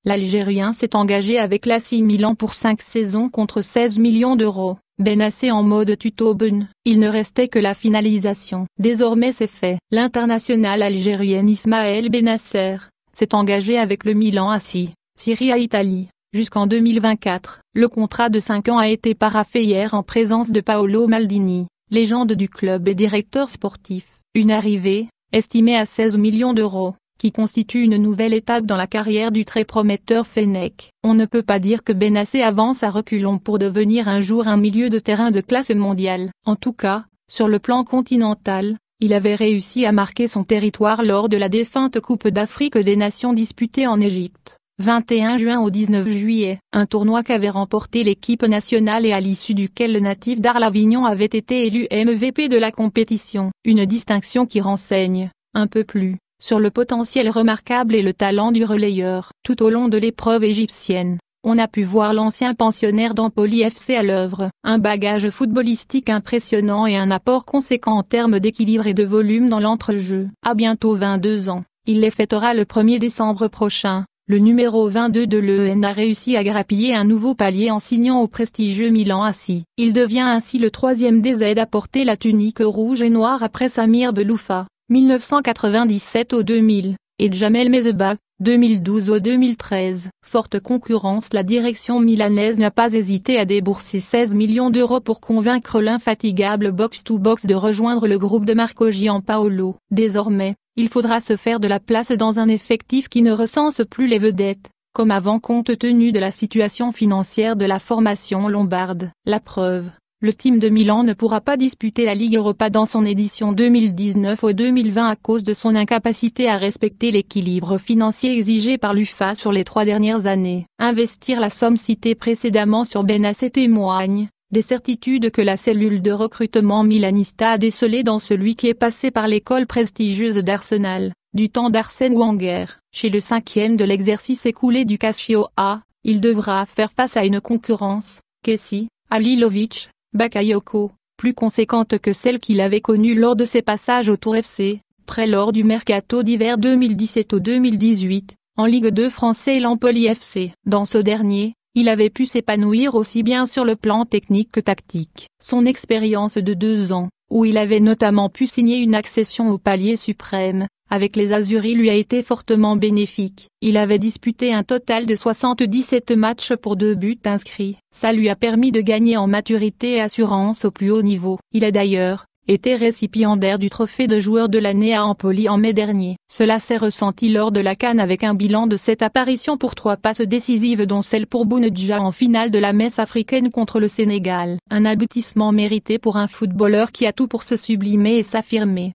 L'Algérien s'est engagé avec l'AC Milan pour 5 saisons contre 16 millions d'euros. Benacer en mode tuto Bun. Il ne restait que la finalisation. Désormais c'est fait. L'international algérien Ismaël Benacer s'est engagé avec le Milan AC, Serie A Italie, jusqu'en 2024. Le contrat de 5 ans a été paraphé hier en présence de Paolo Maldini, légende du club et directeur sportif. Une arrivée, estimée à 16 millions d'euros, qui constitue une nouvelle étape dans la carrière du très prometteur Fennec. On ne peut pas dire que Benacer avance à reculons pour devenir un jour un milieu de terrain de classe mondiale. En tout cas, sur le plan continental, il avait réussi à marquer son territoire lors de la défunte Coupe d'Afrique des Nations disputée en Égypte, 21 juin au 19 juillet. Un tournoi qu'avait remporté l'équipe nationale et à l'issue duquel le natif d'Arles-Avignon avait été élu MVP de la compétition. Une distinction qui renseigne, un peu plus, sur le potentiel remarquable et le talent du relayeur. Tout au long de l'épreuve égyptienne, on a pu voir l'ancien pensionnaire d'Empoli FC à l'œuvre. Un bagage footballistique impressionnant et un apport conséquent en termes d'équilibre et de volume dans l'entrejeu. À bientôt 22 ans, il les fêtera le 1er décembre prochain. Le numéro 22 de l'EN a réussi à grappiller un nouveau palier en signant au prestigieux Milan AC. Il devient ainsi le 3e DZ à porter la tunique rouge et noire après Samir Beloufa, 1997 au 2000, et Jamel Mezeba, 2012 au 2013. Forte concurrence. La direction milanaise n'a pas hésité à débourser 16 millions d'euros pour convaincre l'infatigable box-to-box de rejoindre le groupe de Marco Giampaolo. Désormais, il faudra se faire de la place dans un effectif qui ne recense plus les vedettes, comme avant compte tenu de la situation financière de la formation lombarde. La preuve, le team de Milan ne pourra pas disputer la Ligue Europa dans son édition 2019 ou 2020 à cause de son incapacité à respecter l'équilibre financier exigé par l'UFA sur les 3 dernières années. Investir la somme citée précédemment sur Benacer témoigne des certitudes que la cellule de recrutement milanista a décelées dans celui qui est passé par l'école prestigieuse d'Arsenal, du temps d'Arsène Wenger. Chez le 5e de l'exercice écoulé du Calcio A, il devra faire face à une concurrence, Kessie, Halilovic, Bakayoko, plus conséquente que celle qu'il avait connue lors de ses passages au Tour FC, près lors du mercato d'hiver 2017 au 2018, en Ligue 2 français et l'Empoli FC. Dans ce dernier, il avait pu s'épanouir aussi bien sur le plan technique que tactique. Son expérience de 2 ans, où il avait notamment pu signer une accession au palier suprême, avec les Azuris lui a été fortement bénéfique. Il avait disputé un total de 77 matchs pour 2 buts inscrits. Ça lui a permis de gagner en maturité et assurance au plus haut niveau. Il a d'ailleurs été récipiendaire du trophée de joueur de l'année à Empoli en mai dernier. Cela s'est ressenti lors de la CAN avec un bilan de 7 apparitions pour 3 passes décisives dont celle pour Bounedjah en finale de la messe africaine contre le Sénégal. Un aboutissement mérité pour un footballeur qui a tout pour se sublimer et s'affirmer.